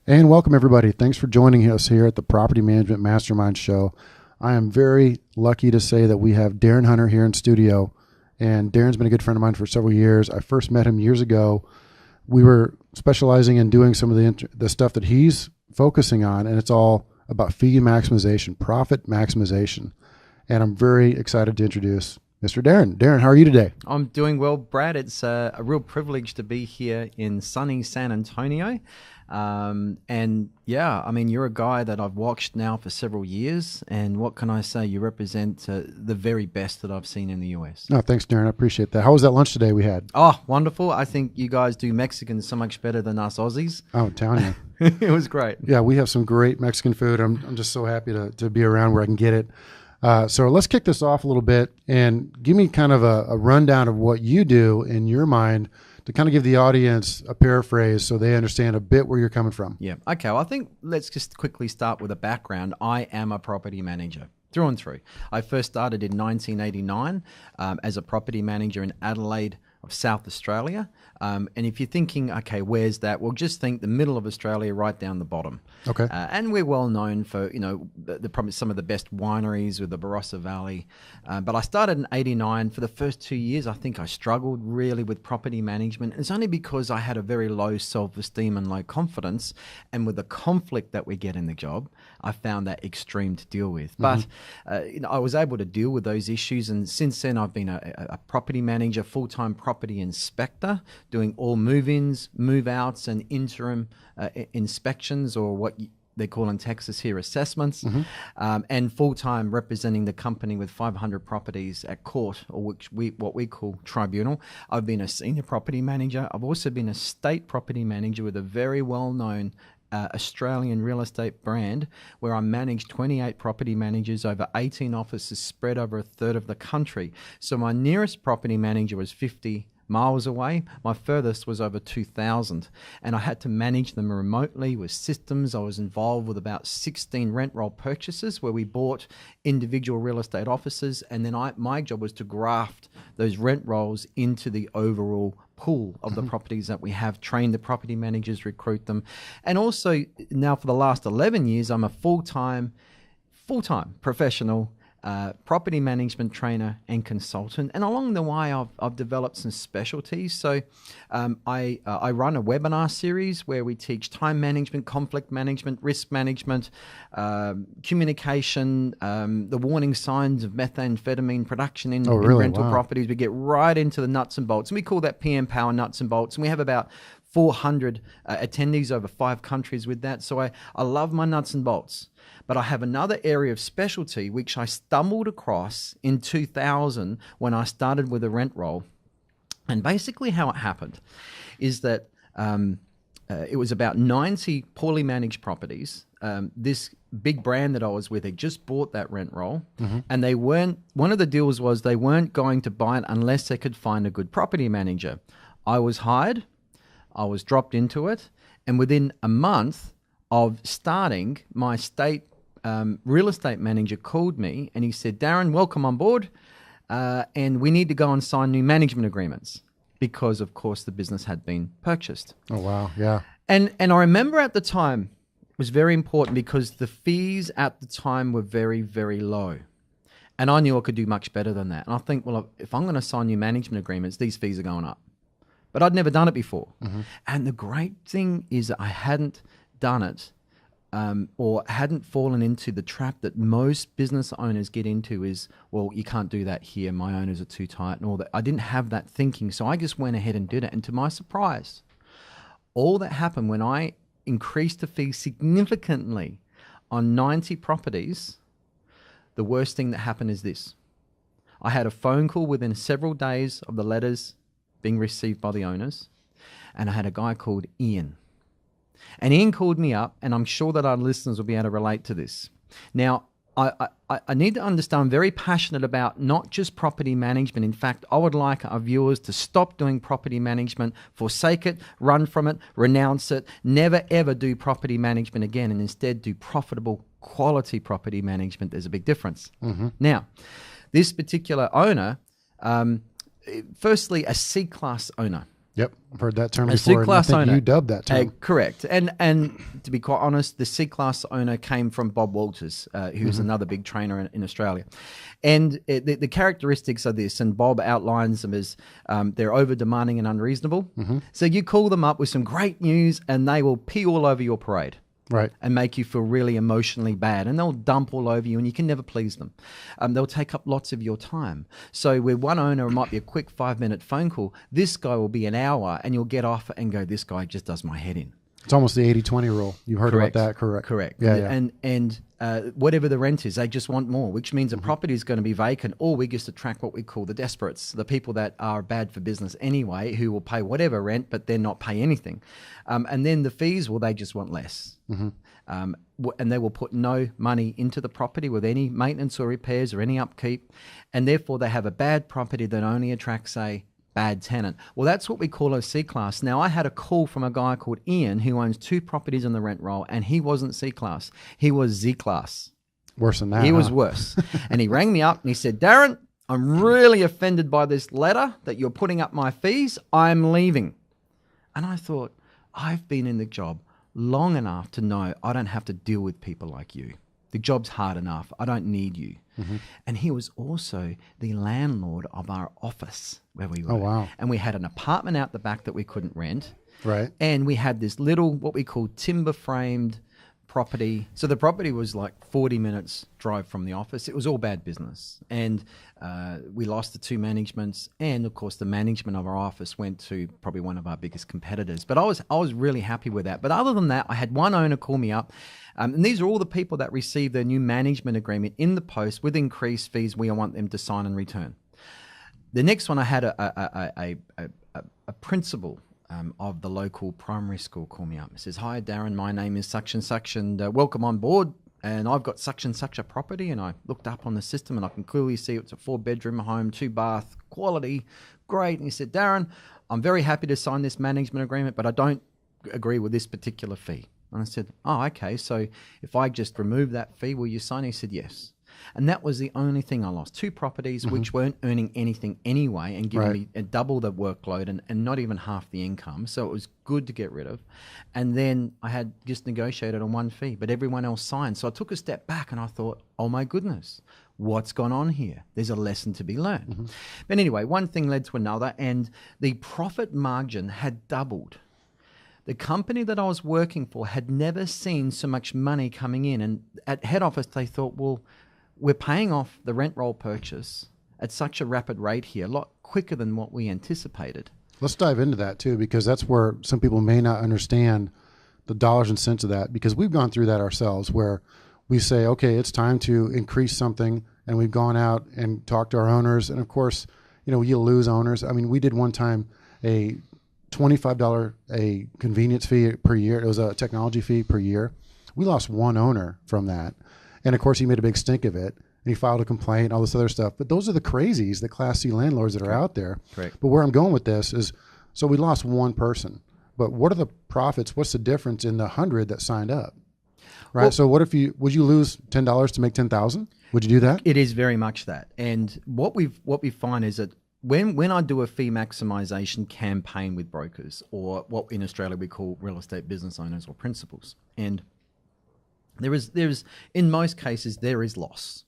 And welcome, everybody. Thanks for joining us here at the Property Management Mastermind Show. I am very lucky to say that we have Darren Hunter here in studio. And Darren's been a good friend of mine for several years. I first met him years ago. We were specializing in doing some of the stuff that he's focusing on, and it's all about fee maximization, profit maximization. And I'm very excited to introduce Mr. Darren. Darren, how are you today? I'm doing well, Brad. It's a real privilege to be here in sunny San Antonio. And yeah, I mean, you're a guy that I've watched now for several years. And what can I say? You represent the very best that I've seen in the US. Oh, thanks, Darren. I appreciate that. How was that lunch today we had? Oh, wonderful. I think you guys do Mexicans so much better than us Aussies. Oh, I'm telling you. It was great. Yeah, we have some great Mexican food. I'm just so happy to be around where I can get it. So let's kick this off a little bit and give me kind of a rundown of what you do in your mind to kind of give the audience a paraphrase so they understand a bit where you're coming from. Yeah. Okay. Well, I think let's just quickly start with a background. I am a property manager through and through. I first started in 1989 as a property manager in Adelaide of South Australia. And if you're thinking, okay, where's that? Well, just think the middle of Australia, right down the bottom. Okay. And we're well known for, probably some of the best wineries with the Barossa Valley. But I started in 89. For the first 2 years, I think I struggled really with property management. It's only because I had a very low self-esteem and low confidence. And with the conflict that we get in the job, I found that extreme to deal with. But I was able to deal with those issues. And since then, I've been a property manager, full-time property inspector, doing all move-ins, move-outs, and interim inspections, or what they call in Texas here assessments, and full-time representing the company with 500 properties at court, or what we call tribunal. I've been a senior property manager. I've also been a state property manager with a very well-known Australian real estate brand, where I managed 28 property managers over 18 offices spread over a third of the country. So my nearest property manager was 50 miles away. My furthest was over 2,000, and I had to manage them remotely with systems. I was involved with about 16 rent roll purchases where we bought individual real estate offices, and then my job was to graft those rent rolls into the overall pool of the properties that we have, train the property managers, recruit them. And also now for the last 11 years, I'm a full-time professional property management trainer and consultant. And along the way, I've developed some specialties. So I run a webinar series where we teach time management, conflict management, risk management, communication, the warning signs of methamphetamine production in rental properties. We get right into the nuts and bolts. And we call that PM Power Nuts and Bolts. And we have about 400 attendees over 5 countries with that. So I love my nuts and bolts. But I have another area of specialty which I stumbled across in 2000 when I started with a rent roll. And basically how it happened is that it was about 90 poorly managed properties. This big brand that I was with had just bought that rent roll, and one of the deals was they weren't going to buy it unless they could find a good property manager. I was hired, I was dropped into it, and within a month of starting, my state real estate manager called me and he said, "Darren, welcome on board, and we need to go and sign new management agreements," because of course the business had been purchased. Oh, wow. Yeah. And I remember at the time it was very important because the fees at the time were very, very low. And I knew I could do much better than that. And I think, well, if I'm going to sign new management agreements, these fees are going up. But I'd never done it before. And the great thing is that I hadn't done it or hadn't fallen into the trap that most business owners get into is, well, you can't do that here. My owners are too tight and all that. I didn't have that thinking. So I just went ahead and did it. And to my surprise, all that happened when I increased the fee significantly on 90 properties, the worst thing that happened is this. I had a phone call within several days of the letters being received by the owners, and I had a guy called Ian. And Ian called me up, and I'm sure that our listeners will be able to relate to this. Now, I need to understand, I'm very passionate about not just property management. In fact, I would like our viewers to stop doing property management, forsake it, run from it, renounce it, never ever do property management again, and instead do profitable, quality property management. There's a big difference. Now, this particular owner, firstly, a C-class owner. Yep, I've heard that term A before. And I C-class think owner. you dubbed that term. Correct. And to be quite honest, the C-class owner came from Bob Walters, who's another big trainer in Australia. And the characteristics of this, and Bob outlines them as they're over-demanding and unreasonable. So you call them up with some great news and they will pee all over your parade. Right. And make you feel really emotionally bad. And they'll dump all over you and you can never please them. They'll take up lots of your time. So where one owner it might be a quick 5-minute phone call, this guy will be an hour and you'll get off and go, this guy just does my head in. It's almost the 80-20 rule. You've heard Correct. about that, correct? Correct. Yeah. And whatever the rent is, they just want more, which means a property is going to be vacant, or we just attract what we call the desperates, the people that are bad for business anyway, who will pay whatever rent, but then not pay anything. And then the fees, well, they just want less. And they will put no money into the property with any maintenance or repairs or any upkeep. And therefore, they have a bad property that only attracts a bad tenant. Well, that's what we call a C-class. Now, I had a call from a guy called Ian who owns 2 properties in the rent roll, and he wasn't C-class. He was Z-class. Worse than that. He was worse. And he rang me up and he said, Darren, I'm really offended by this letter that you're putting up my fees. I'm leaving. And I thought, I've been in the job long enough to know I don't have to deal with people like you. The job's hard enough. I don't need you. And he was also the landlord of our office where we were. Oh, wow. And we had an apartment out the back that we couldn't rent. Right. And we had this little, what we call timber framed property. So the property was like 40 minutes drive from the office. It was all bad business. And we lost the 2 managements. And of course, the management of our office went to probably one of our biggest competitors. But I was really happy with that. But other than that, I had one owner call me up. And these are all the people that received their new management agreement in the post with increased fees we want them to sign and return. The next one, I had a principal of the local primary school call me up. He says, "Hi, Darren, my name is such and such, and welcome on board. And I've got such and such a property." And I looked up on the system and I can clearly see it's a 4-bedroom home, 2-bath, quality, great. And he said, "Darren, I'm very happy to sign this management agreement, but I don't agree with this particular fee." And I said, "Oh, okay. So if I just remove that fee, will you sign?" He said, "Yes." And that was the only thing I lost. 2 properties which weren't earning anything anyway and giving me double the workload and not even half the income. So it was good to get rid of. And then I had just negotiated on 1 fee, but everyone else signed. So I took a step back and I thought, oh my goodness, what's gone on here? There's a lesson to be learned. But anyway, one thing led to another and the profit margin had doubled. The company that I was working for had never seen so much money coming in. And at head office, they thought, well, we're paying off the rent roll purchase at such a rapid rate here, a lot quicker than what we anticipated. Let's dive into that too, because that's where some people may not understand the dollars and cents of that, because we've gone through that ourselves where we say, okay, it's time to increase something. And we've gone out and talked to our owners. And of course, you know, you lose owners. I mean, we did one time a $25 a convenience fee per year. It was a technology fee per year. We lost 1 owner from that. And of course, he made a big stink of it. And he filed a complaint, all this other stuff. But those are the crazies, the Class C landlords that are out there. Correct. But where I'm going with this is, so we lost 1 person. But what are the profits? What's the difference in the 100 that signed up? Right. Well, so would you lose $10 to make 10,000? Would you do that? It is very much that. And what we find is that when I do a fee maximization campaign with brokers, or what in Australia we call real estate business owners or principals, and there is in most cases there is loss,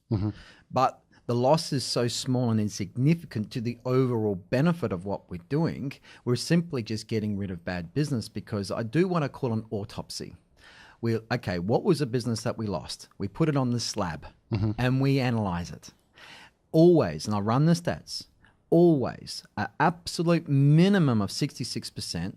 but the loss is so small and insignificant to the overall benefit of what we're doing. We're simply just getting rid of bad business, because I do what I call an autopsy. Okay, what was a business that we lost? We put it on the slab and we analyze it. Always, and I run the stats, always an absolute minimum of 66%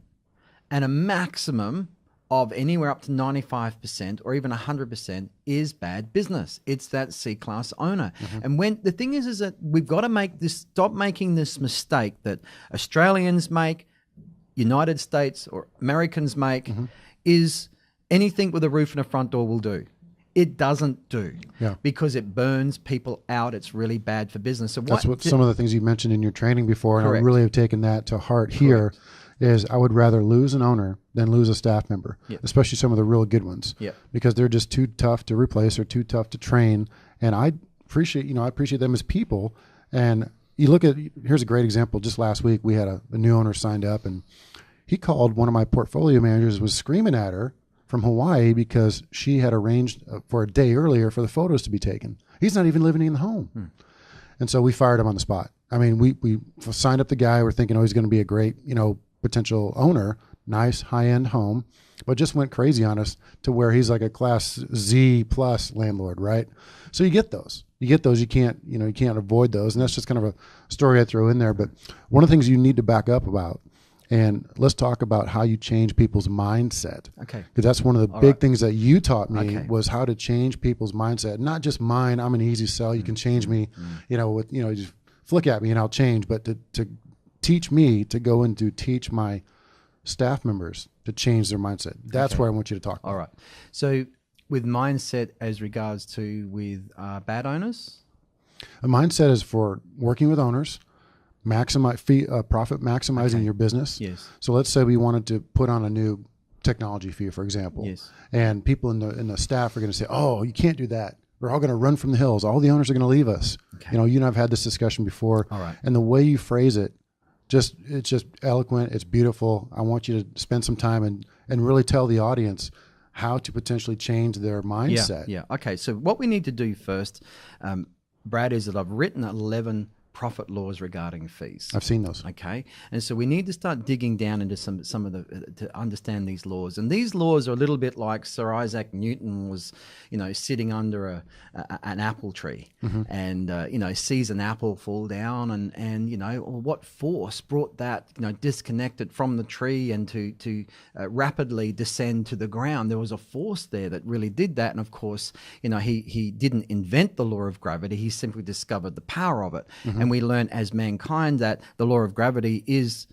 and a maximum of anywhere up to 95% or even 100% is bad business. It's that C-class owner. And when the thing is that we've got to stop making this mistake that Australians make, United States or Americans make, is anything with a roof and a front door will do. It doesn't do, because it burns people out. It's really bad for business. So that's what some of the things you mentioned in your training before, and Correct. I really have taken that to heart here. Is I would rather lose an owner than lose a staff member, especially some of the real good ones, because they're just too tough to replace or too tough to train. And I appreciate them as people, and you look at, here's a great example. Just last week, we had a new owner signed up, and he called one of my portfolio managers, was screaming at her from Hawaii because she had arranged for a day earlier for the photos to be taken. He's not even living in the home. And so we fired him on the spot. I mean, we signed up the guy. We're thinking, oh, he's going to be a great, potential owner, nice high-end home, but just went crazy on us to where he's like a class Z plus landlord, right? So you get those. You can't avoid those. And that's just kind of a story I throw in there. But one of the things you need to back up about, and let's talk about how you change people's mindset. Okay. Because that's one of the big things that you taught me was how to change people's mindset. Not just mine. I'm an easy sell. You can change me, just flick at me and I'll change. But to teach me to go and to teach my staff members to change their mindset. That's where I want you to talk about. All right. So with mindset as regards to with bad owners? A mindset is for working with owners, profit maximizing your business. Yes. So let's say we wanted to put on a new technology fee, for example. Yes. And people in the staff are going to say, "Oh, you can't do that. We're all going to run from the hills. All the owners are going to leave us." Okay. You and I've had this discussion before. All right. And the way you phrase it, it's just eloquent. It's beautiful. I want you to spend some time and really tell the audience how to potentially change their mindset. Yeah. Okay. So what we need to do first, Brad, is that I've written 11 profit laws regarding fees. I've seen those. Okay. And so we need to start digging down into some of to understand these laws. And these laws are a little bit like Sir Isaac Newton was, sitting under an apple tree and, sees an apple fall down and what force brought that, disconnected from the tree and to rapidly descend to the ground. There was a force there that really did that. And of course, he didn't invent the law of gravity. He simply discovered the power of it. And we learn as mankind that the law of gravity is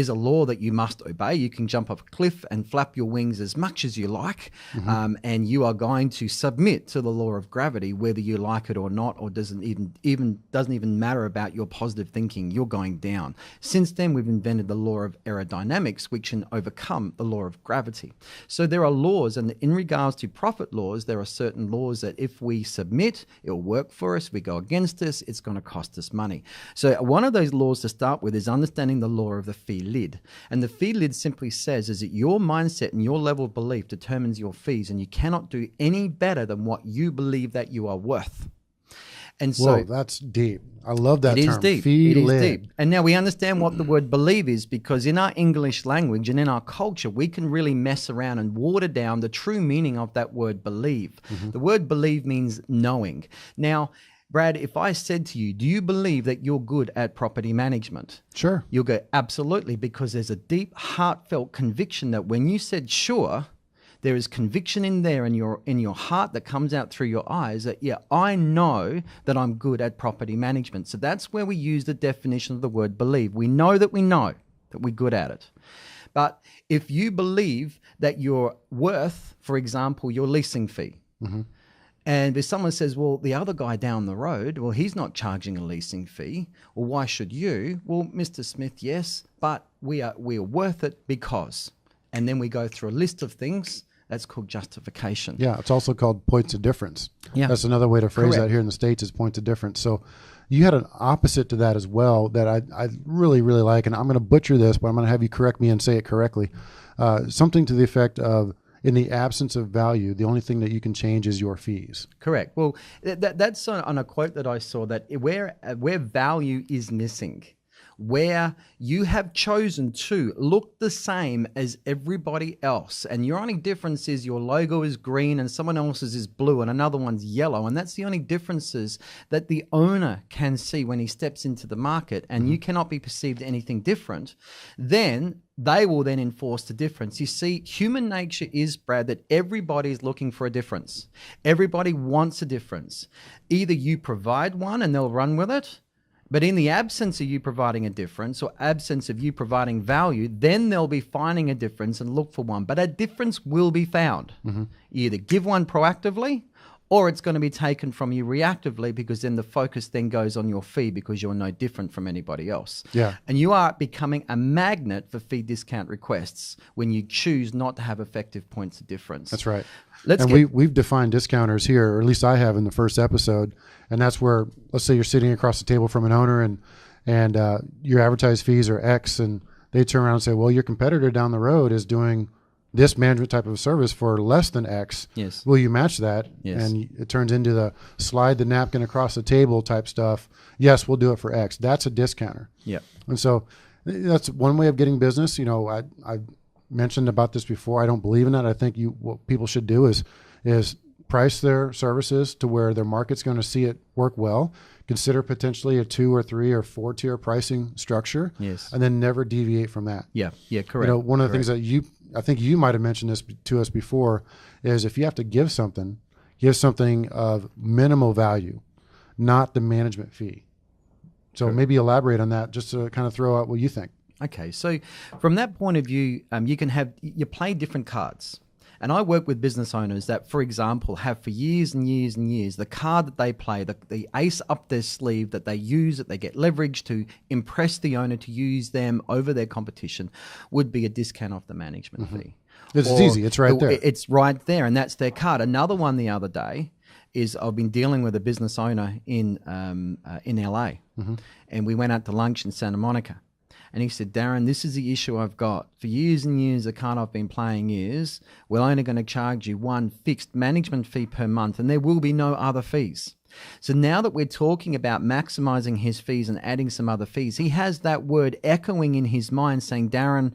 a law that you must obey. You can jump off a cliff and flap your wings as much as you like, and you are going to submit to the law of gravity, whether you like it or not, or doesn't even matter about your positive thinking. You're going down. Since then, we've invented the law of aerodynamics, which can overcome the law of gravity. So there are laws, and in regards to profit laws, there are certain laws that if we submit, it'll work for us. If we go against us, it's going to cost us money. So one of those laws to start with is understanding the law of the fee lid. And the fee lid simply says is that your mindset and your level of belief determines your fees, and you cannot do any better than what you believe that you are worth. And so that's deep. I love that term. It is deep. It is deep. And now we understand what the word believe is, because in our English language and in our culture, we can really mess around and water down the true meaning of that word believe. The word believe means knowing. Now, Brad, if I said to you, do you believe that you're good at property management? Sure. You'll go, absolutely, because there's a deep, heartfelt conviction that when you said sure, there is conviction in there in your heart that comes out through your eyes that, yeah, I know that I'm good at property management. So that's where we use the definition of the word believe. We know that we're good at it. But if you believe that you're worth, for example, your leasing fee, and if someone says, well, the other guy down the road, well, he's not charging a leasing fee. Well, why should you? Well, Mr. Smith, yes, but we are worth it because. And then we go through a list of things. That's called justification. Yeah, it's also called points of difference. Yeah. That's another way to phrase that here in the States is points of difference. So you had an opposite to that as well that I really, really like, and I'm going to butcher this, but I'm going to have you correct me and say it correctly. Something to the effect of, in the absence of value, the only thing that you can change is your fees. Correct. Well, that's on a quote that I saw, that where value is missing, where you have chosen to look the same as everybody else, and your only difference is your logo is green and someone else's is blue and another one's yellow, and that's the only differences that the owner can see when he steps into the market, and you cannot be perceived anything different, then they will then enforce the difference. You see, human nature is, Brad, that everybody is looking for a difference. Everybody wants a difference. Either you provide one and they'll run with it, but in the absence of you providing a difference or absence of you providing value, then they'll be finding a difference and look for one. But a difference will be found. You either give one proactively, or it's going to be taken from you reactively, because then the focus then goes on your fee because you're no different from anybody else. Yeah. And you are becoming a magnet for fee discount requests when you choose not to have effective points of difference. That's right. And we've defined discounters here, or at least I have in the first episode, and that's where, let's say you're sitting across the table from an owner and and your advertised fees are X, and they turn around and say, well, your competitor down the road is doing this management type of service for less than X. Yes. Will you match that? Yes. And it turns into the slide the napkin across the table type stuff. Yes, we'll do it for X. That's a discounter. Yeah. And so that's one way of getting business. You know, I mentioned about this before. I don't believe in that. I think what people should do is price their services to where their market's going to see it work well. Consider potentially a 2 or 3 or 4 tier pricing structure. Yes. And then never deviate from that. Yeah. Yeah. Correct. You know, one of the things that I think you might have mentioned this to us before, is if you have to give something of minimal value, not the management fee. So maybe elaborate on that, just to kind of throw out what you think. Okay, so from that point of view, you play different cards. And I work with business owners that, for example, have for years and years and years, the card that they play, the ace up their sleeve that they use, that they get leverage to impress the owner to use them over their competition, would be a discount off the management fee. It's easy. It's right there. It's right there, and that's their card. Another one the other day is I've been dealing with a business owner in LA, and we went out to lunch in Santa Monica. And he said, Darren, this is the issue I've got. For years and years, the card I've been playing is, we're only going to charge you one fixed management fee per month, and there will be no other fees. So now that we're talking about maximizing his fees and adding some other fees, he has that word echoing in his mind saying, Darren,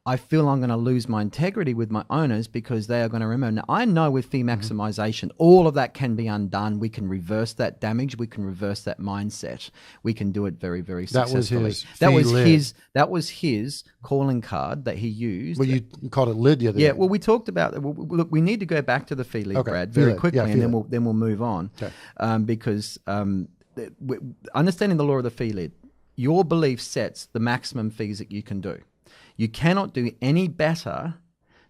I feel I'm going to lose my integrity with my owners because they are going to remember. Now, I know with fee maximization, all of that can be undone. We can reverse that damage. We can reverse that mindset. We can do it very, very successfully. That was his calling card that he used. Well, you called it lid the other day. Yeah, well, we talked about, look, we need to go back to the fee lid, Brad, very quickly, and then we'll move on. Okay. Because understanding the law of the fee lid, your belief sets the maximum fees that you can do. You cannot do any better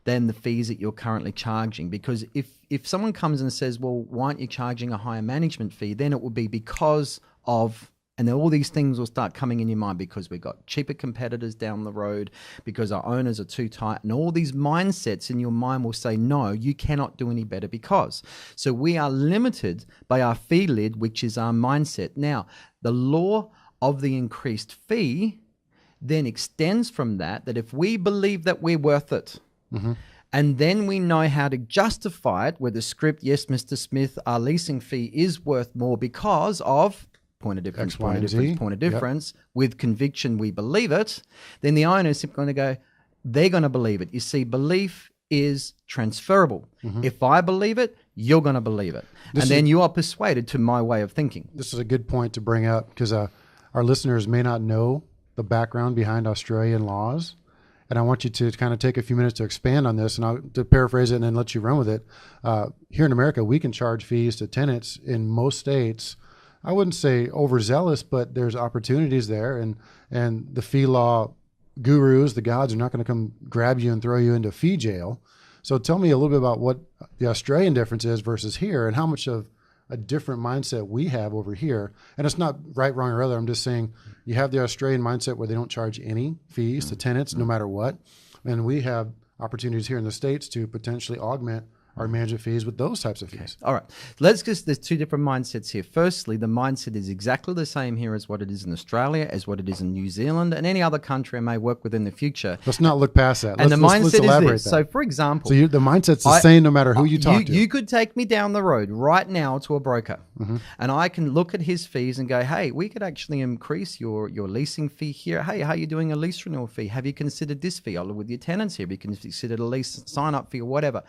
than the fees that you're currently charging, because if someone comes and says, well, why aren't you charging a higher management fee? Then it will be because of, and then all these things will start coming in your mind, because we've got cheaper competitors down the road, because our owners are too tight, and all these mindsets in your mind will say, no, you cannot do any better because. So we are limited by our fee lid, which is our mindset. Now, the law of the increased fee then extends from that if we believe that we're worth it, and then we know how to justify it with a script, yes, Mr. Smith, our leasing fee is worth more because of point of difference, with conviction we believe it, then the owner is simply going to go, they're going to believe it. You see, belief is transferable. If I believe it, you're going to believe it. Then you are persuaded to my way of thinking. This is a good point to bring up, because our listeners may not know the background behind Australian laws. And I want you to kind of take a few minutes to expand on this, and I'll to paraphrase it and then let you run with it. Here in America, we can charge fees to tenants in most states. I wouldn't say overzealous, but there's opportunities there, and the fee law gurus, the gods, are not going to come grab you and throw you into fee jail. So tell me a little bit about what the Australian difference is versus here, and how much of a different mindset we have over here. And it's not right, wrong, or other. I'm just saying you have the Australian mindset where they don't charge any fees to tenants no matter what. And we have opportunities here in the States to potentially augment our management fees with those types of fees. All right. There's two different mindsets here. Firstly, the mindset is exactly the same here as what it is in Australia, as what it is in New Zealand, and any other country I may work with in the future. Let's not look past that. And the mindset is this. So, for example, the mindset's the same no matter who you talk to. You could take me down the road right now to a broker, and I can look at his fees and go, hey, we could actually increase your leasing fee here. Hey, how are you doing a lease renewal fee? Have you considered this fee? I'll look with your tenants here. Have you considered a lease sign-up fee or whatever?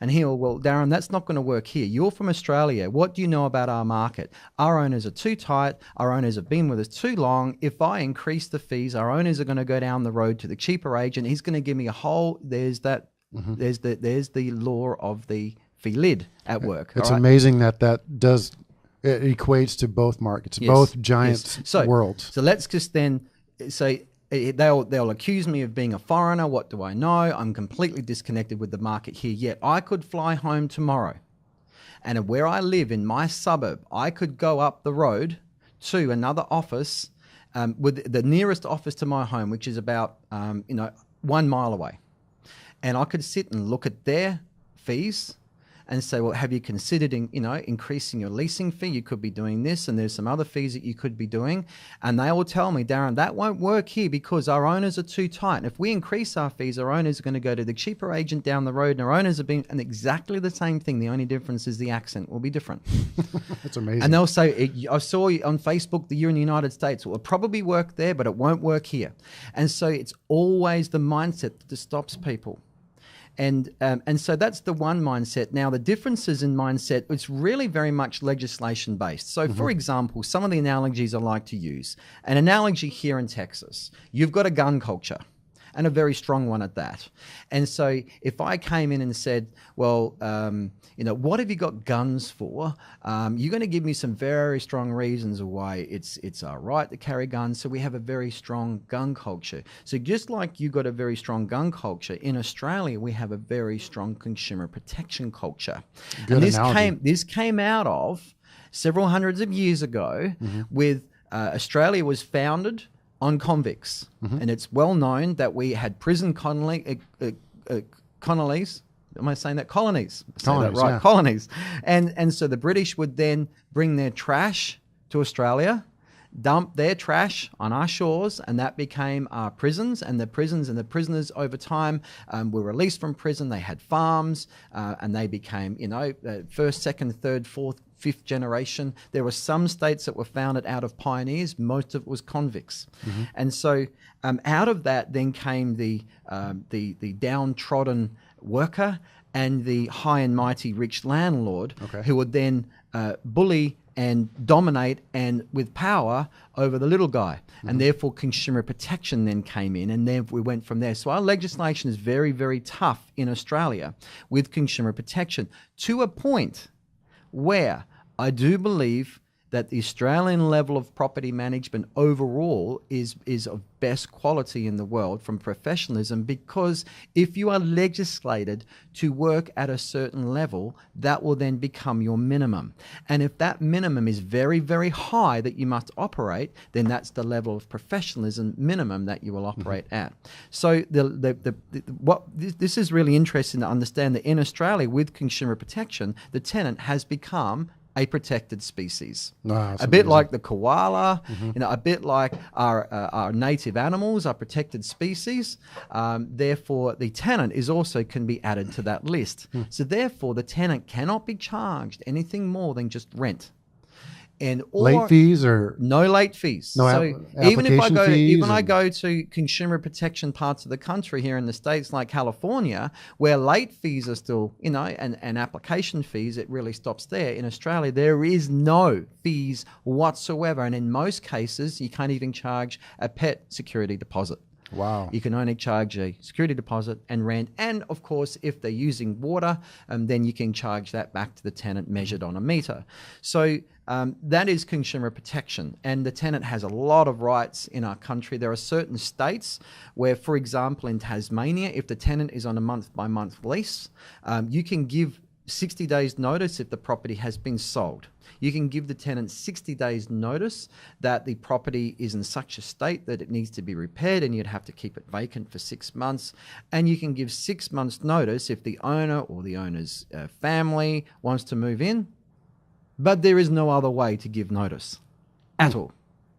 And he'll, well, Darren, that's not going to work here. You're from Australia. What do you know about our market? Our owners are too tight. Our owners have been with us too long. If I increase the fees, our owners are going to go down the road to the cheaper agent. He's going to give me a whole, there's the law of the fee lid at work. It's amazing that does, it equates to both markets, both giant worlds. So let's just then say, they'll accuse me of being a foreigner. What do I know? I'm completely disconnected with the market here. Yet I could fly home tomorrow, and where I live in my suburb, I could go up the road to another office, with the nearest office to my home, which is about 1 mile away, and I could sit and look at their fees, and say, well, have you considered, increasing your leasing fee? You could be doing this, and there's some other fees that you could be doing. And they will tell me, Darren, that won't work here because our owners are too tight. And if we increase our fees, our owners are going to go to the cheaper agent down the road, and our owners have been, and exactly the same thing. The only difference is the accent will be different. That's amazing. And they'll say, I saw you on Facebook that you're in the United States. It will probably work there, but it won't work here. And so it's always the mindset that stops people. And so that's the one mindset. Now, the differences in mindset, it's really very much legislation based. So, for example, some of the analogies I like to use, an analogy here in Texas, you've got a gun culture, and a very strong one at that. And so if I came in and said, well, what have you got guns for? You're going to give me some very strong reasons of why it's our right to carry guns. So we have a very strong gun culture. So just like you got a very strong gun culture, in Australia, we have a very strong consumer protection culture. Good and analogy. this came out of several hundreds of years ago with Australia was founded on convicts. And it's well known that we had prison colonies. Am I saying that? Colonies. Say that right. Yeah. Colonies. And so the British would then bring their trash to Australia, dump their trash on our shores, and that became our prisons. And the prisoners over time were released from prison. They had farms, and they became, first, second, third, fourth, fifth generation. There were some states that were founded out of pioneers. Most of it was convicts. And so out of that then came the downtrodden worker and the high and mighty rich landlord, who would then bully and dominate and with power over the little guy. And therefore consumer protection then came in, and then we went from there. So our legislation is very, very tough in Australia with consumer protection, to a point where I do believe that the Australian level of property management overall is of best quality in the world from professionalism, because if you are legislated to work at a certain level, that will then become your minimum. And if that minimum is very, very high that you must operate, then that's the level of professionalism minimum that you will operate at. So this is really interesting to understand, that in Australia with consumer protection, the tenant has become a protected species. A bit like the koala, a bit like our native animals are protected species. Therefore, the tenant can be added to that list. So therefore, the tenant cannot be charged anything more than just rent. And late fees or no late fees. No, so even if I go to consumer protection parts of the country here in the States, like California, where late fees are still, and application fees, it really stops there. In Australia, there is no fees whatsoever, and in most cases, you can't even charge a pet security deposit. Wow. You can only charge a security deposit and rent. And of course, if they're using water, then you can charge that back to the tenant measured on a meter. So that is consumer protection. And the tenant has a lot of rights in our country. There are certain states where, for example, in Tasmania, if the tenant is on a month-by-month lease, you can give 60 days notice if the property has been sold. You can give the tenant 60 days notice that the property is in such a state that it needs to be repaired, and you'd have to keep it vacant for 6 months. And you can give 6 months notice if the owner or the owner's family wants to move in. But there is no other way to give notice at all,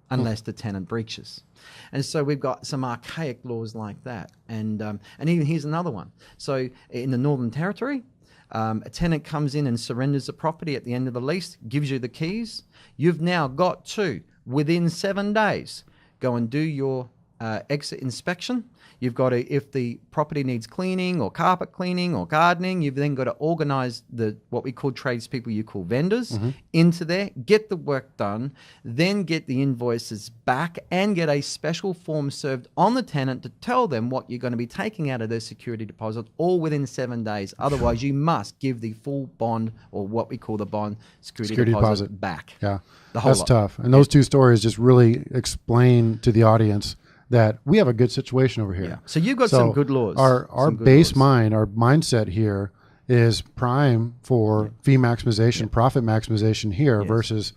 unless the tenant breaches. And so we've got some archaic laws like that. And even here's another one. So in the Northern Territory, a tenant comes in and surrenders the property at the end of the lease, gives you the keys. You've now got to, within 7 days, go and do your exit inspection. You've got to, if the property needs cleaning or carpet cleaning or gardening, you've then got to organize what we call tradespeople, you call vendors, into there, get the work done, then get the invoices back and get a special form served on the tenant to tell them what you're going to be taking out of their security deposit, all within 7 days. Otherwise, you must give the full bond, or what we call the bond security deposit back. Yeah, the whole that's lot. tough. And those two stories just really explain to the audience that we have a good situation over here. Yeah. So you've got some good laws. Our base mind, our mindset here is prime for fee maximization, profit maximization here versus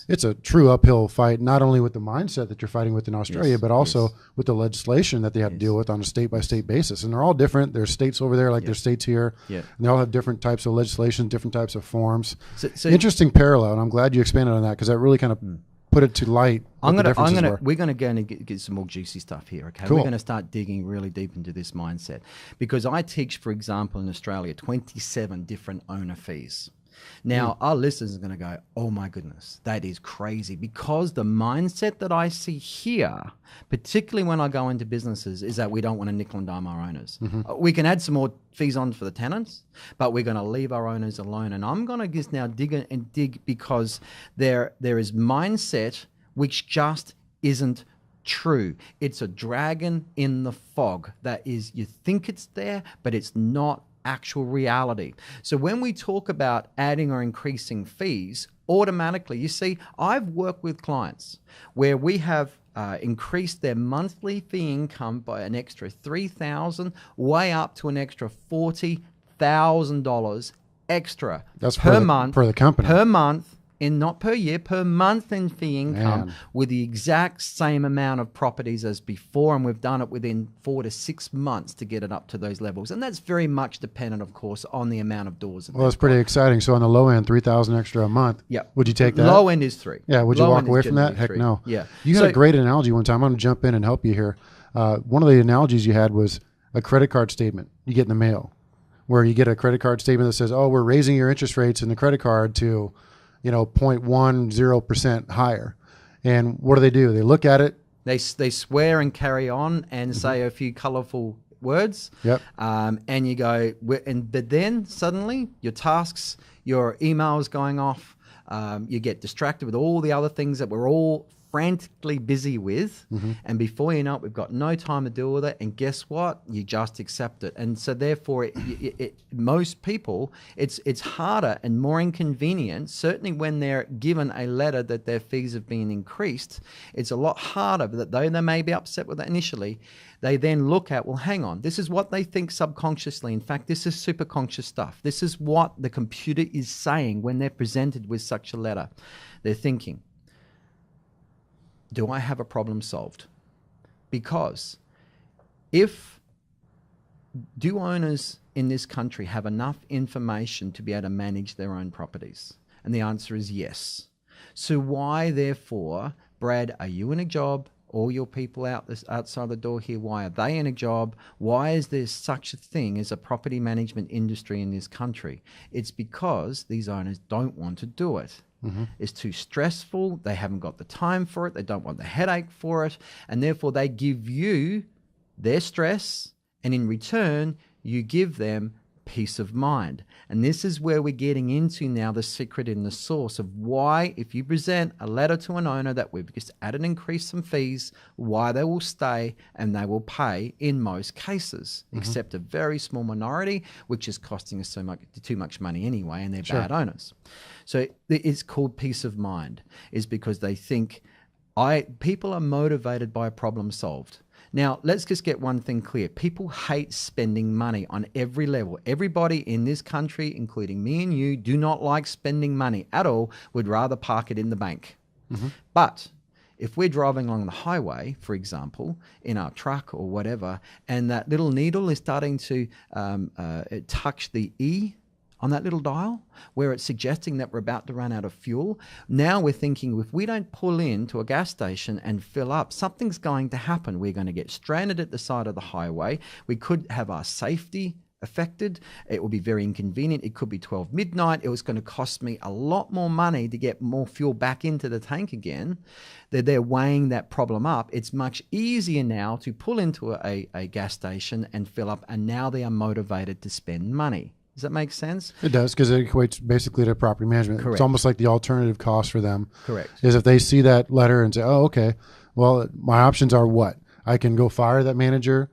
it's a true uphill fight, not only with the mindset that you're fighting with in Australia, but also with the legislation that they have to deal with on a state-by-state basis. And they're all different. There's states over there like there's states here. And they all have different types of legislation, different types of forms. So interesting parallel, and I'm glad you expanded on that because that really kind of put it to light. We're going to go and get some more juicy stuff here. Okay, cool. We're going to start digging really deep into this mindset because I teach, for example, in Australia, 27 different owner fees. Now, our listeners are going to go, oh my goodness, that is crazy, because the mindset that I see here, particularly when I go into businesses, is that we don't want to nickel and dime our owners. We can add some more fees on for the tenants, but we're going to leave our owners alone. And I'm going to just now dig because there is mindset which just isn't true. It's a dragon in the fog that is, you think it's there, but it's not actual reality. So when we talk about adding or increasing fees, automatically, you see, I've worked with clients where we have increased their monthly fee income by an extra $3,000, way up to an extra $40,000 extra. That's per month for the company. Per month. Not per year, per month in fee income, with the exact same amount of properties as before. And we've done it within 4 to 6 months to get it up to those levels. And that's very much dependent, of course, on the amount of doors. Well, it's pretty exciting. So on the low end, 3,000 extra a month. Yeah. Would you take that? Low end is 3. Yeah. Would you walk away from that? Heck no. Yeah. You had a great analogy one time. I'm going to jump in and help you here. One of the analogies you had was a credit card statement you get in the mail, where you get a credit card statement that says, oh, we're raising your interest rates in the credit card to 0.10% higher. And what do? They look at it. They swear and carry on and say a few colorful words. And you go, but then suddenly your tasks, your emails going off, you get distracted with all the other things that we're all frantically busy with, and before you know it, we've got no time to deal with it, and guess what? You just accept it. And so therefore, most people, it's harder and more inconvenient, certainly when they're given a letter that their fees have been increased. It's a lot harder, but though they may be upset with it initially, they then look at, well, hang on, this is what they think subconsciously. In fact, this is super conscious stuff. This is what the computer is saying when they're presented with such a letter. They're thinking, do I have a problem solved? Because do owners in this country have enough information to be able to manage their own properties? And the answer is yes. So why, therefore, Brad, are you in a job? All your people outside the door here, why are they in a job? Why is there such a thing as a property management industry in this country? It's because these owners don't want to do it. It's too stressful. They haven't got the time for it. They don't want the headache for it. And therefore, they give you their stress. And in return, you give them peace of mind. And this is where we're getting into now the secret in the sauce of why, if you present a letter to an owner that we've just added and increased some fees, why they will stay and they will pay in most cases, except a very small minority, which is costing us too much money anyway, and they're bad owners. So it's called peace of mind, is because they think people are motivated by a problem solved. Now, let's just get one thing clear. People hate spending money on every level. Everybody in this country, including me and you, do not like spending money at all. Would rather park it in the bank. But if we're driving along the highway, for example, in our truck or whatever, and that little needle is starting to touch the E on that little dial, where it's suggesting that we're about to run out of fuel. Now we're thinking, if we don't pull into a gas station and fill up, something's going to happen. We're going to get stranded at the side of the highway. We could have our safety affected. It will be very inconvenient. It could be 12 midnight. It was going to cost me a lot more money to get more fuel back into the tank again. They're weighing that problem up. It's much easier now to pull into a gas station and fill up, and now they are motivated to spend money. Does that make sense? It does, because it equates basically to property management. Correct. It's almost like the alternative cost for them. Correct. Is if they see that letter and say, oh, okay, well, my options are what? I can go fire that manager,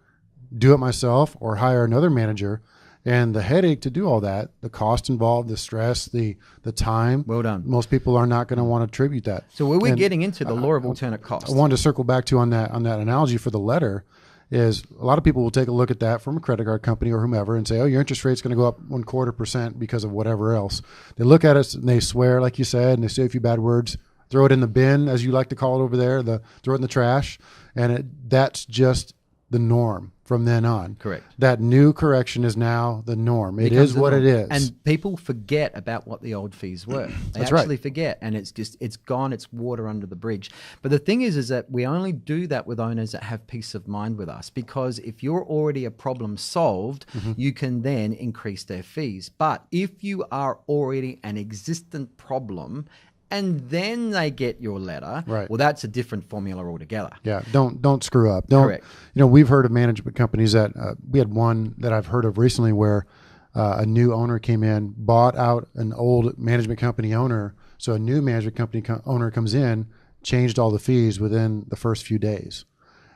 do it myself, or hire another manager. And the headache to do all that, the cost involved, the stress, the time. Well done. Most people are not going to want to attribute that. So we're getting into the law of alternate cost. I wanted to circle back to on that analogy for the letter is a lot of people will take a look at that from a credit card company or whomever and say, oh, your interest rate's going to go up 0.25% because of whatever else. They look at us and they swear, like you said, and they say a few bad words, throw it in the bin, as you like to call it over there, throw it in the trash, and that's just the norm from then on. Correct. That new correction is now the norm. It is what it is. And people forget about what the old fees were. They That's actually right. forget, and it's gone. It's water under the bridge. But the thing is that we only do that with owners that have peace of mind with us, because if you're already a problem solved, you can then increase their fees. But if you are already an existent problem and then they get your letter, right, well, that's a different formula altogether. Yeah, don't screw up. Correct. You know, we've heard of management companies that we had one that I've heard of recently where a new owner came in, bought out an old management company owner. So a new management company owner comes in, changed all the fees within the first few days.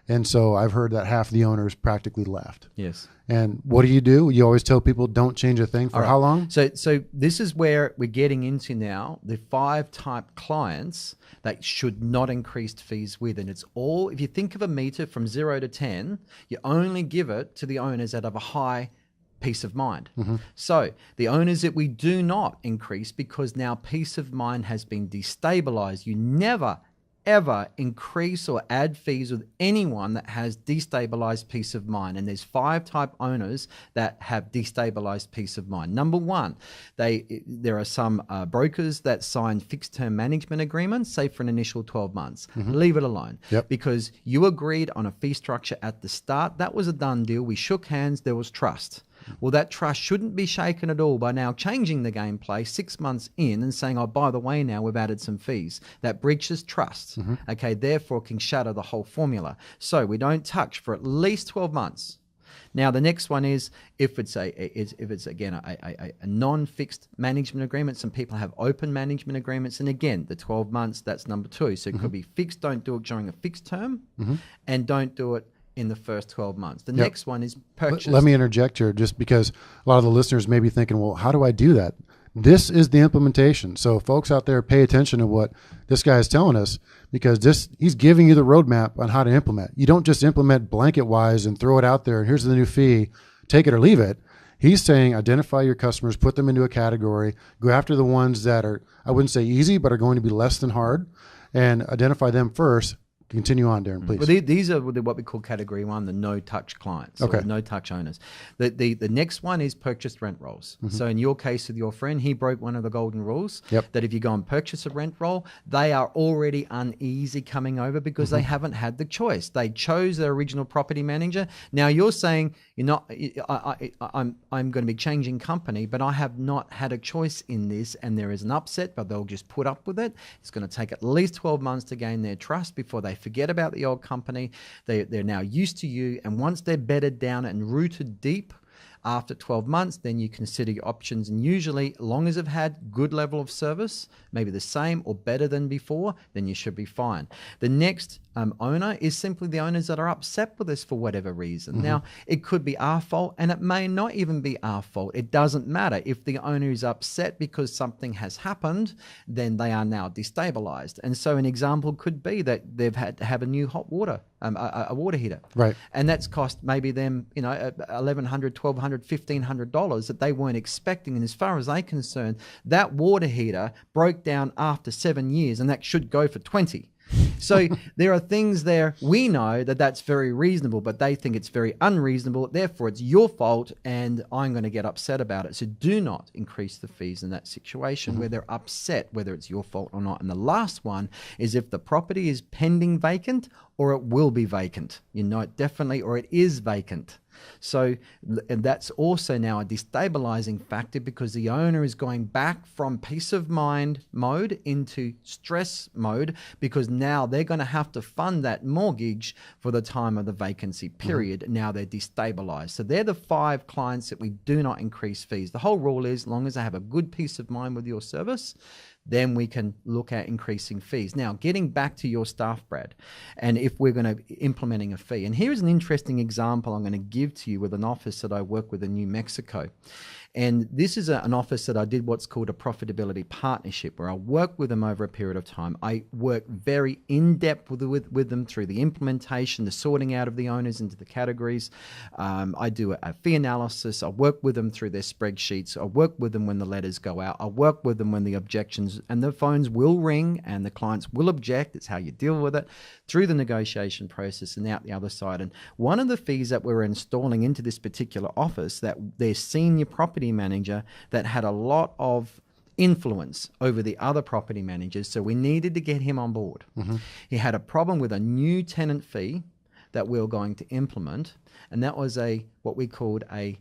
And so I've heard that half the owners practically left. Yes. And what do? You always tell people don't change a thing for how long? So this is where we're getting into now, the 5 type clients that should not increase fees with. And it's all, if you think of a meter from 0 to 10, you only give it to the owners that have a high peace of mind. So the owners that we do not increase, because now peace of mind has been destabilized. You never ever increase or add fees with anyone that has destabilized peace of mind. And there's 5 type owners that have destabilized peace of mind. Number 1, there are some brokers that sign fixed term management agreements, say for an initial 12 months. Leave it alone. Yep. Because you agreed on a fee structure at the start. That was a done deal. We shook hands. There was trust. Well, that trust shouldn't be shaken at all by now changing the gameplay 6 months in and saying, oh, by the way, now we've added some fees. That breaches trust. Okay, therefore can shatter the whole formula. So we don't touch for at least 12 months. Now, the next one is if it's again a non-fixed management agreement. Some people have open management agreements, and again, the 12 months, that's number 2. So it could be fixed. Don't do it during a fixed term, and don't do it in the first 12 months. The next one is purchase. Let me interject here, just because a lot of the listeners may be thinking, well, how do I do that? This is the implementation. So folks out there, pay attention to what this guy is telling us, because he's giving you the roadmap on how to implement. You don't just implement blanket wise and throw it out there and here's the new fee, take it or leave it. He's saying identify your customers, put them into a category, go after the ones that are, I wouldn't say easy, but are going to be less than hard, and identify them first. Continue on, Darren, please. Well, these are what we call category 1, the no-touch clients, or no-touch owners. The next one is purchase rent rolls. So in your case with your friend, he broke one of the golden rules, that if you go and purchase a rent roll, they are already uneasy coming over because they haven't had the choice. They chose their original property manager. Now you're saying, you're not, I'm going to be changing company, but I have not had a choice in this, and there is an upset, but they'll just put up with it. It's going to take at least 12 months to gain their trust before they forget about the old company. They're now used to you, and once they're bedded down and rooted deep, after 12 months, then you consider your options, and usually, as long as they've had good level of service, maybe the same or better than before, then you should be fine. The next owner is simply the owners that are upset with us for whatever reason. Now, it could be our fault, and it may not even be our fault. It doesn't matter. If the owner is upset because something has happened, then they are now destabilized. And so an example could be that they've had to have a new hot water, a water heater. Right. And that's cost maybe them, $1,100, $1,200, $1,500 that they weren't expecting. And as far as they're concerned, that water heater broke down after 7 years, and that should go for 20. So there are things there. We know that that's very reasonable, but they think it's very unreasonable. Therefore, it's your fault, and I'm going to get upset about it. So do not increase the fees in that situation where they're upset, whether it's your fault or not. And the last one is if the property is pending vacant, or it will be vacant. You know it definitely, or it is vacant. So, and that's also now a destabilizing factor, because the owner is going back from peace of mind mode into stress mode, because now they're going to have to fund that mortgage for the time of the vacancy period. Now they're destabilized. So they're the 5 clients that we do not increase fees. The whole rule is, as long as they have a good peace of mind with your service, then we can look at increasing fees. Now, getting back to your staff, Brad, and if we're going to implementing a fee, and here's an interesting example I'm going to give to you with an office that I work with in New Mexico. And this is an office that I did what's called a profitability partnership, where I work with them over a period of time. I work very in-depth with them through the implementation, the sorting out of the owners into the categories. I do a fee analysis. I work with them through their spreadsheets. I work with them when the letters go out. I work with them when the objections, and the phones will ring and the clients will object. It's how you deal with it through the negotiation process and out the other side. And one of the fees that we're installing into this particular office, that their senior property manager that had a lot of influence over the other property managers, so we needed to get him on board. He had a problem with a new tenant fee that we were going to implement, and that was what we called a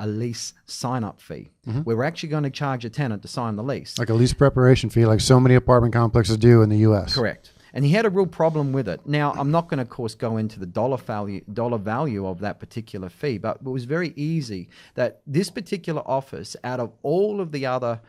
lease sign-up fee. We were actually going to charge a tenant to sign the lease. Like a lease preparation fee, like so many apartment complexes do in the U.S. Correct. And he had a real problem with it. Now, I'm not going to, of course, go into the dollar value of that particular fee, but it was very easy that this particular office, out of all of the other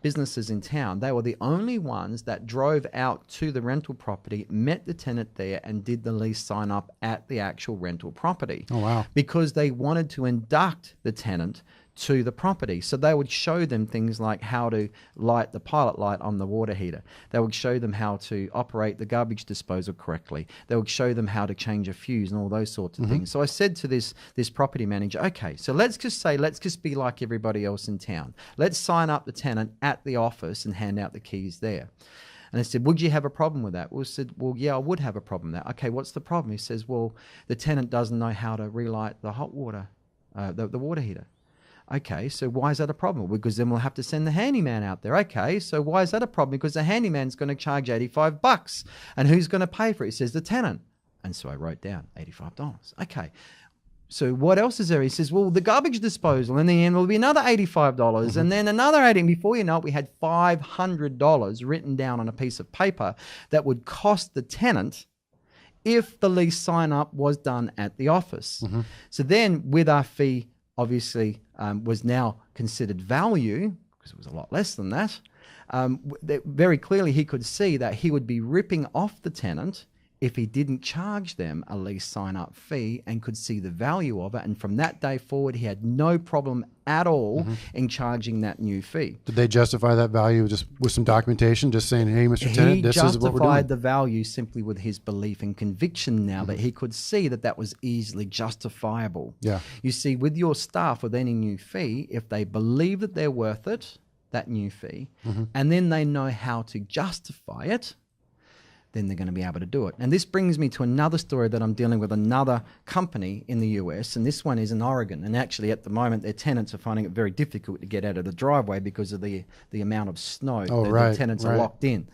businesses in town, they were the only ones that drove out to the rental property, met the tenant there, and did the lease sign up at the actual rental property. Oh, wow. Because they wanted to induct the tenant to the property. So they would show them things like how to light the pilot light on the water heater. They would show them how to operate the garbage disposal correctly. They would show them how to change a fuse and all those sorts of things. So I said to this property manager, okay, so let's just be like everybody else in town. Let's sign up the tenant at the office and hand out the keys there. And I said, would you have a problem with that? We said, well, yeah, I would have a problem with that. Okay, what's the problem? He says, well, the tenant doesn't know how to relight the hot water, the water heater. Okay, so why is that a problem? Because then we'll have to send the handyman out there. Okay, so why is that a problem? Because the handyman's going to charge $85. And who's going to pay for it? He says the tenant. And so I wrote down $85. Okay. So what else is there? He says, well, the garbage disposal, and then will be another $85, and then another $80. Before you know it, we had $500 written down on a piece of paper that would cost the tenant if the lease sign up was done at the office. So then with our fee, obviously, was now considered value, because it was a lot less than that. Very clearly, he could see that he would be ripping off the tenant if he didn't charge them a lease sign-up fee, and could see the value of it. And from that day forward, he had no problem at all in charging that new fee. Did they justify that value just with some documentation, just saying, hey, Mr. Tenant, this is what we're doing? He justified the value simply with his belief and conviction now that he could see that that was easily justifiable. Yeah. You see, with your staff, with any new fee, if they believe that they're worth it, that new fee, and then they know how to justify it, then they're going to be able to do it. And this brings me to another story that I'm dealing with another company in the US, and this one is in Oregon. And actually, at the moment, their tenants are finding it very difficult to get out of the driveway because of the amount of snow. The tenants are locked in.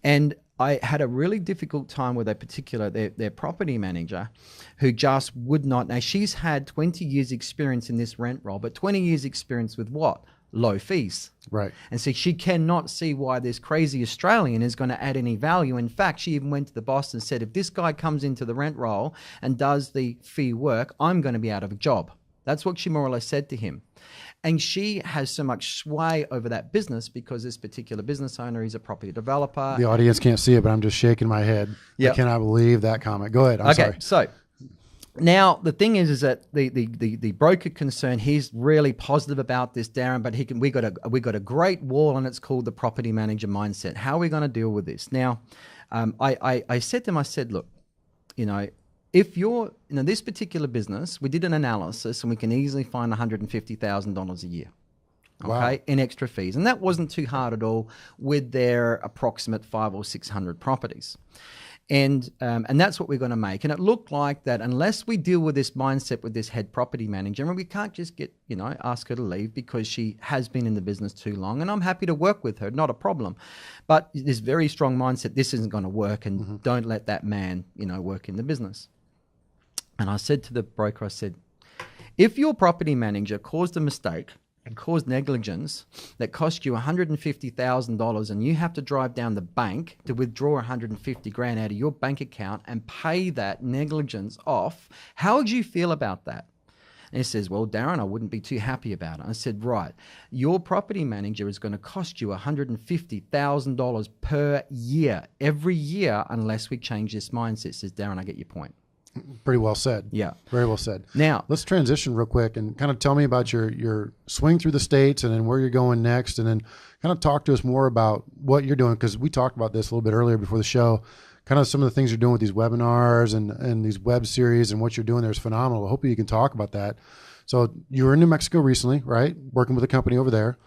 And I had a really difficult time with a particular, their property manager, who just would not. Now, she's had 20 years experience in this rent roll, but 20 years experience with what? Low fees. Right. And so she cannot see why this crazy Australian is going to add any value. In fact, she even went to the boss and said, if this guy comes into the rent roll and does the fee work, I'm going to be out of a job. That's what she more or less said to him. And she has so much sway over that business because this particular business owner is a property developer. The audience can't see it, but I'm just shaking my head. Yep. I cannot believe that comment. Go ahead. I'm sorry. So now the thing is that the broker concerned, he's really positive about this, Darren, but we got a great wall, and it's called the property manager mindset. How are we going to deal with this? Now, I said to him, I said, look, if you're this particular business, we did an analysis and we can easily find $150,000 a year. Okay, in extra fees. And that wasn't too hard at all with their approximate 500 or 600 properties. And that's what we're going to make. And it looked like that unless we deal with this mindset with this head property manager, and we can't just ask her to leave because she has been in the business too long. And I'm happy to work with her, not a problem. But this very strong mindset, this isn't going to work, and don't let that man, work in the business. And I said to the broker, I said, if your property manager caused a mistake and caused negligence that cost you $150,000, and you have to drive down the bank to withdraw $150,000 out of your bank account and pay that negligence off, how would you feel about that? And he says, well, Darren, I wouldn't be too happy about it. I said, right, your property manager is going to cost you $150,000 per year, every year, unless we change this mindset. He says, Darren, I get your point. Pretty well said. Yeah. Very well said. Now, let's transition real quick and kind of tell me about your swing through the states and then where you're going next, and then kind of talk to us more about what you're doing, because we talked about this a little bit earlier before the show. Kind of some of the things you're doing with these webinars and these web series, and what you're doing there is phenomenal. I hope you can talk about that. So you were in New Mexico recently, right? Working with a company over there.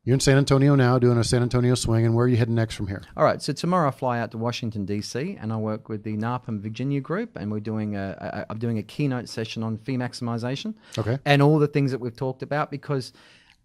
You're in San Antonio now, doing a San Antonio swing, and where are you heading next from here? All right, so tomorrow I fly out to Washington, D.C., and I work with the Narpham Virginia group, and we're doing I'm doing a keynote session on fee maximization, okay, and all the things that we've talked about, because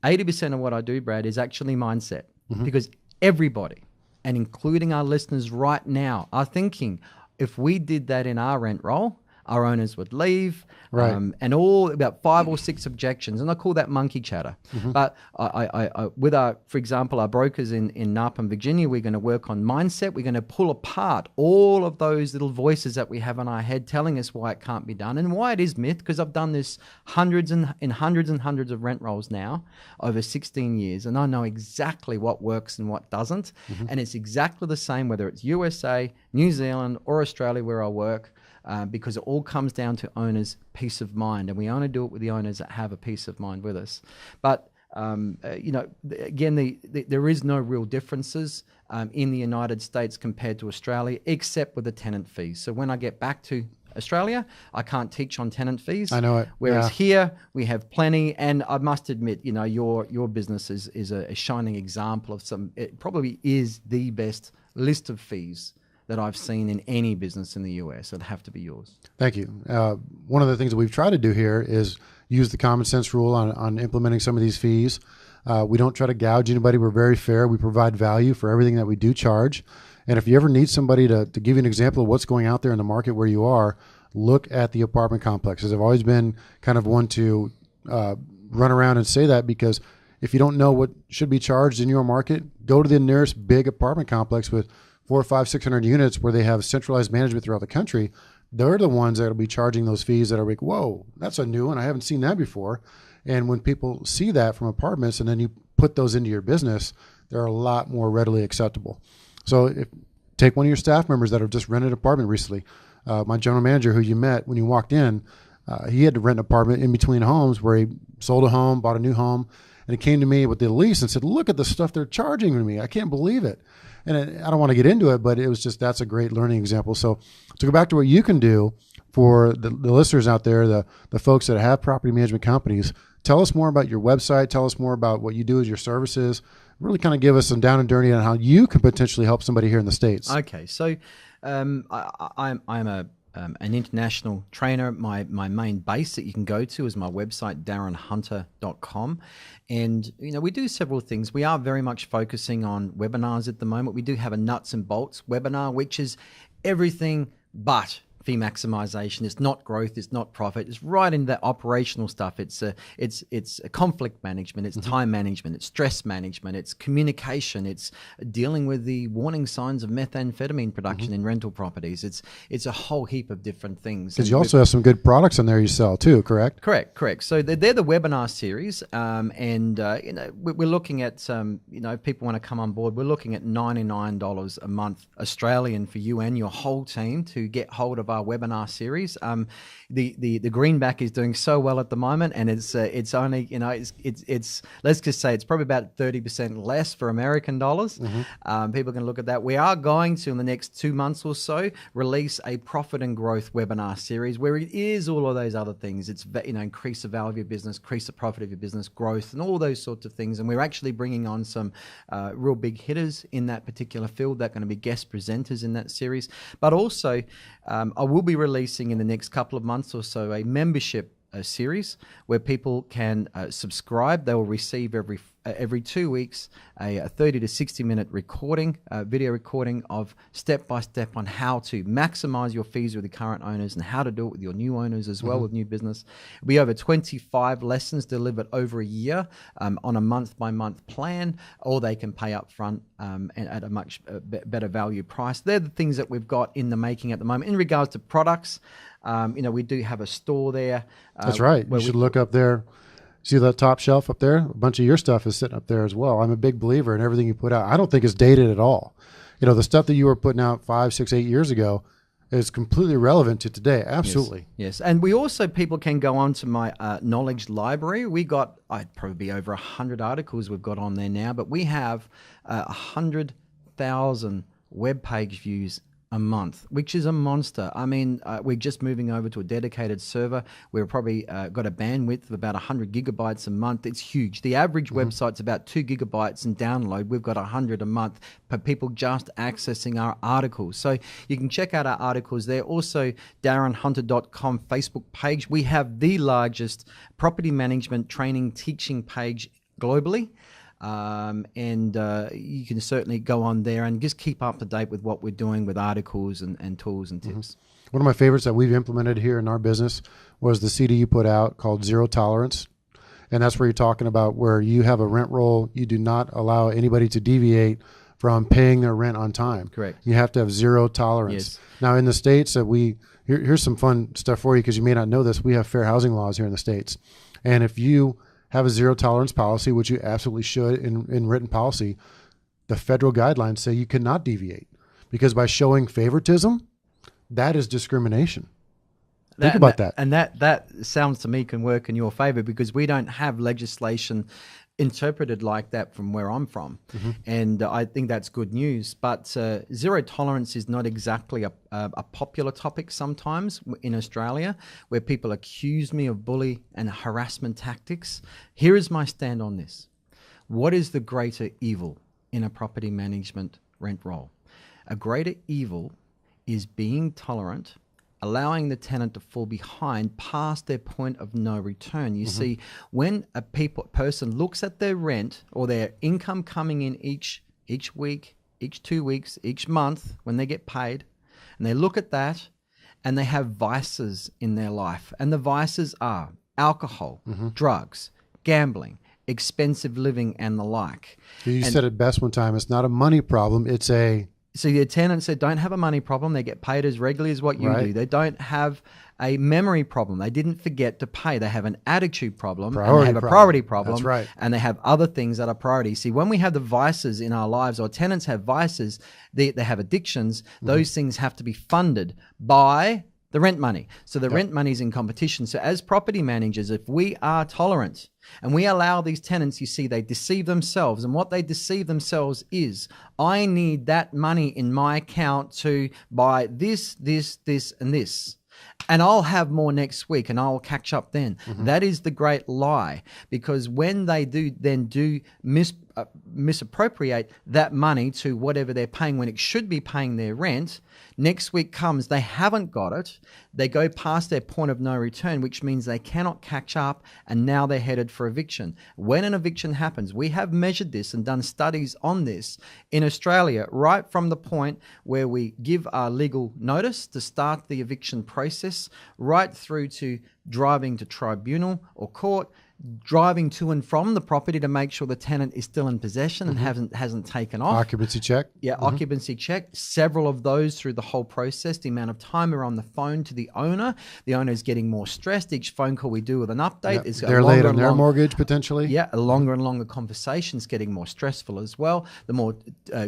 80% of what I do, Brad, is actually mindset, because everybody, and including our listeners right now, are thinking, if we did that in our rent roll, our owners would leave, right. And all about 5 or 6 objections, and I call that monkey chatter. But I with our, for example, our brokers in Narpham, Virginia, we're going to work on mindset. We're going to pull apart all of those little voices that we have in our head telling us why it can't be done and why it is myth. Because I've done this hundreds and hundreds of rent rolls now over 16 years, and I know exactly what works and what doesn't. And it's exactly the same whether it's USA, New Zealand, or Australia where I work. Because it all comes down to owners' peace of mind, and we only do it with the owners that have a peace of mind with us. But again, there is no real differences in the United States compared to Australia, except with the tenant fees. So when I get back to Australia, I can't teach on tenant fees. I know it. Whereas here we have plenty, and I must admit, your business is a shining example of it probably is the best list of fees that I've seen in any business in the US. It'd have to be yours. Thank you. One of the things that we've tried to do here is use the common sense rule on implementing some of these fees. We don't try to gouge anybody. We're very fair. We provide value for everything that we do charge. And if you ever need somebody to give you an example of what's going out there in the market where you are, look at the apartment complexes. I've always been kind of one to run around and say that, because if you don't know what should be charged in your market, go to the nearest big apartment complex with 400, 500, 600 units where they have centralized management throughout the country. They're the ones that will be charging those fees that are like, whoa, that's a new one. I haven't seen that before. And when people see that from apartments and then you put those into your business, they're a lot more readily acceptable. So take one of your staff members that have just rented an apartment recently. My general manager, who you met when you walked in, he had to rent an apartment in between homes where he sold a home, bought a new home, and he came to me with the lease and said, look at the stuff they're charging me. I can't believe it. And I don't want to get into it, but it was just, that's a great learning example. So to go back to what you can do for the listeners out there, the folks that have property management companies, tell us more about your website. Tell us more about what you do as your services. Really kind of give us some down and dirty on how you can potentially help somebody here in the States. Okay. So I'm an international trainer. My main base that you can go to is my website, darrenhunter.com. And, we do several things. We are very much focusing on webinars at the moment. We do have a nuts and bolts webinar, which is everything but fee maximization. It's not growth. It's not profit. It's right in the operational stuff. It's a conflict management. It's time management. It's stress management. It's communication. It's dealing with the warning signs of methamphetamine production in rental properties. It's a whole heap of different things. Because you also have some good products in there you sell too, correct? Correct. So they're the webinar series, and we're looking at if people want to come on board, we're looking at $99 a month Australian for you and your whole team to get hold of our webinar series. The greenback is doing so well at the moment, and it's only it's let's just say it's probably about 30% less for American dollars. People can look at that. We are going to, in the next 2 months or so, release a profit and growth webinar series where it is all of those other things. It's increase the value of your business, increase the profit of your business, growth, and all those sorts of things. And we're actually bringing on some real big hitters in that particular field that are going to be guest presenters in that series. But also, I will be releasing in the next couple of months or so a membership series where people can subscribe. They will receive every 2 weeks a 30 to 60 minute recording, video recording of step by step on how to maximize your fees with the current owners and how to do it with your new owners as well with new business. It'll be over 25 lessons delivered over a year on a month by month plan, or they can pay up front and at a much better value price. They're the things that we've got in the making at the moment. In regards to products, we do have a store there. That's right. You should look up there. See that top shelf up there? A bunch of your stuff is sitting up there as well. I'm a big believer in everything you put out. I don't think it's dated at all. The stuff that you were putting out 5, 6, 8 years ago, is completely relevant to today. Absolutely. Yes. And we also, people can go on to my knowledge library. We got, I'd probably be over 100 articles we've got on there now, but we have 100,000 web page views a month, which is a monster. I mean, we're just moving over to a dedicated server. We're probably got a bandwidth of about 100 gigabytes a month. It's huge. The average website's about 2 gigabytes in download. We've got 100 a month for people just accessing our articles. So you can check out our articles there. Also, DarrenHunter.com Facebook page. We have the largest property management training teaching page globally. You can certainly go on there and just keep up to date with what we're doing with articles and tools and tips. One of my favorites that we've implemented here in our business was the CD you put out called Zero Tolerance. And that's where you're talking about where you have a rent roll. You do not allow anybody to deviate from paying their rent on time. Correct. You have to have zero tolerance. Yes. Now in the States that here's some fun stuff for you because you may not know this. We have fair housing laws here in the States. And if you have a zero tolerance policy, which you absolutely should in written policy, the federal guidelines say you cannot deviate because by showing favoritism, that is discrimination. Think about that. And that sounds to me can work in your favor because we don't have legislation interpreted like that from where I'm from. And I think that's good news. But zero tolerance is not exactly a popular topic sometimes in Australia, where people accuse me of bully and harassment tactics. Here is my stand on this. What is the greater evil in a property management rent roll? A greater evil is being tolerant, allowing the tenant to fall behind past their point of no return. You see, when a person looks at their rent or their income coming in each week, each 2 weeks, each month when they get paid, and they look at that and they have vices in their life. And the vices are alcohol, drugs, gambling, expensive living, and the like. You said it best one time. It's not a money problem. It's a... So your tenants that don't have a money problem, they get paid as regularly as what you do. They don't have a memory problem. They didn't forget to pay. They have an attitude problem. And they have a priority problem. That's right. And they have other things that are priorities. See, when we have the vices in our lives, or tenants have vices, they have addictions, those things have to be funded by the rent money. So the rent money is in competition. So as property managers, if we are tolerant and we allow these tenants, you see, they deceive themselves. And what they deceive themselves is, I need that money in my account to buy this, this, this, and this. And I'll have more next week and I'll catch up then. That is the great lie, because when they do misappropriate that money to whatever they're paying when it should be paying their rent, next week comes, they haven't got it. They go past their point of no return, which means they cannot catch up, and now they're headed for eviction. When an eviction happens, we have measured this and done studies on this in Australia, right from the point where we give our legal notice to start the eviction process, right through to driving to tribunal or court, driving to and from the property to make sure the tenant is still in possession and hasn't taken off. Occupancy check. Yeah, occupancy check. Several of those through the whole process. The amount of time we're on the phone to the owner is getting more stressed. Each phone call we do with an update is they're late on their mortgage potentially. Yeah, a longer and longer conversations, getting more stressful as well. The more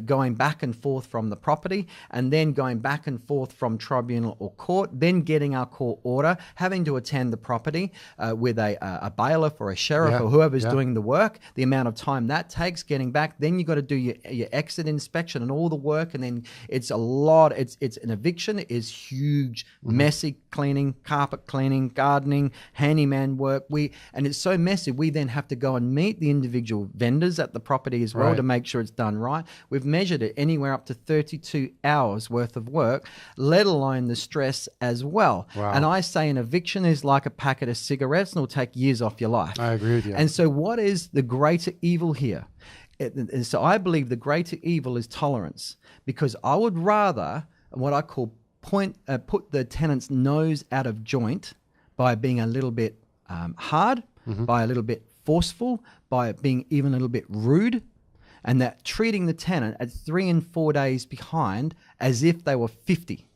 going back and forth from the property, and then going back and forth from tribunal or court, then getting our court order, having to attend the property with a bailiff or a sheriff or whoever's doing the work, the amount of time that takes getting back. Then you got to do your exit inspection and all the work, and then it's a lot. It's an eviction is huge, messy cleaning, carpet cleaning, gardening, handyman work. And it's so messy. We then have to go and meet the individual vendors at the property as well to make sure it's done right. We've measured it anywhere up to 32 hours worth of work, let alone the stress as well. Wow. And I say an eviction is like a packet of cigarettes, and it'll take years off your life. I agree with you. And so what is the greater evil here? And so I believe the greater evil is tolerance, because I would rather, what I call put the tenant's nose out of joint by being a little bit hard, by a little bit forceful, by being even a little bit rude, and that treating the tenant at 3 and 4 days behind as if they were 50.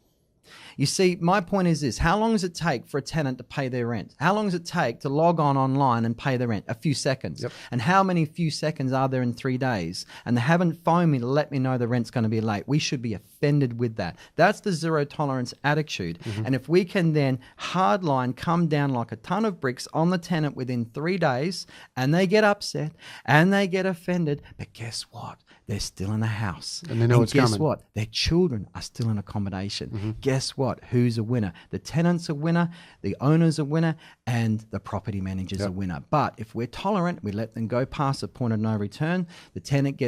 You see, my point is this: how long does it take for a tenant to pay their rent? How long does it take to log on online and pay their rent? A few seconds. Yep. And how many few seconds are there in 3 days? And they haven't phoned me to let me know the rent's going to be late. We should be offended with that. That's the zero tolerance attitude. And if we can then hardline come down like a ton of bricks on the tenant within 3 days, and they get upset and they get offended, but guess what? They're still in the house. And they know it's guess coming. what? Their children are still in accommodation. Guess what? Who's a winner? The tenant's a winner, the owner's a winner, and the property manager's a winner. But if we're tolerant, we let them go past the point of no return, the tenant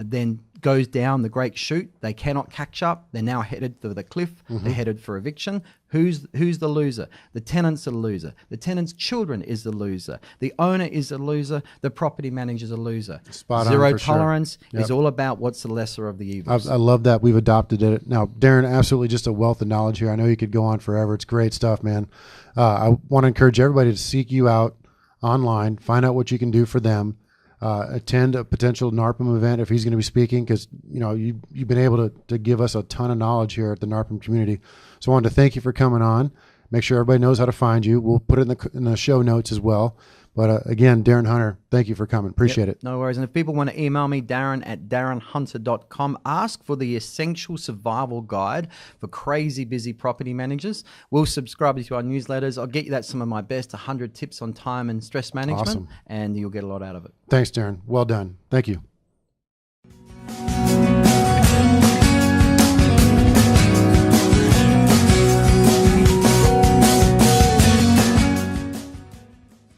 then goes down the great chute. They cannot catch up. They're now headed to the cliff. They're headed for eviction. Who's the loser? The tenant's a loser. The tenant's children is the loser. The owner is a loser. The property manager's a loser. Spot on, Zero for sure. tolerance Yep. is all about what's the lesser of the evils. I love that. We've adopted it. Now, Darren, absolutely just a wealth of knowledge here. I know you could go on forever. It's great stuff, man. I want to encourage everybody to seek you out online, find out what you can do for them. Attend a potential NARPM event if he's going to be speaking, because you've been able to give us a ton of knowledge here at the NARPM community. So I wanted to thank you for coming on. Make sure everybody knows how to find you. We'll put it in the show notes as well. But again, Darren Hunter, thank you for coming. Appreciate it. No worries. And if people want to email me, Darren@darrenhunter.com, ask for the essential survival guide for crazy busy property managers. We'll subscribe to our newsletters. I'll get you some of my best 100 tips on time and stress management, Awesome. and you'll get a lot out of it. Thanks, Darren. Well done. Thank you.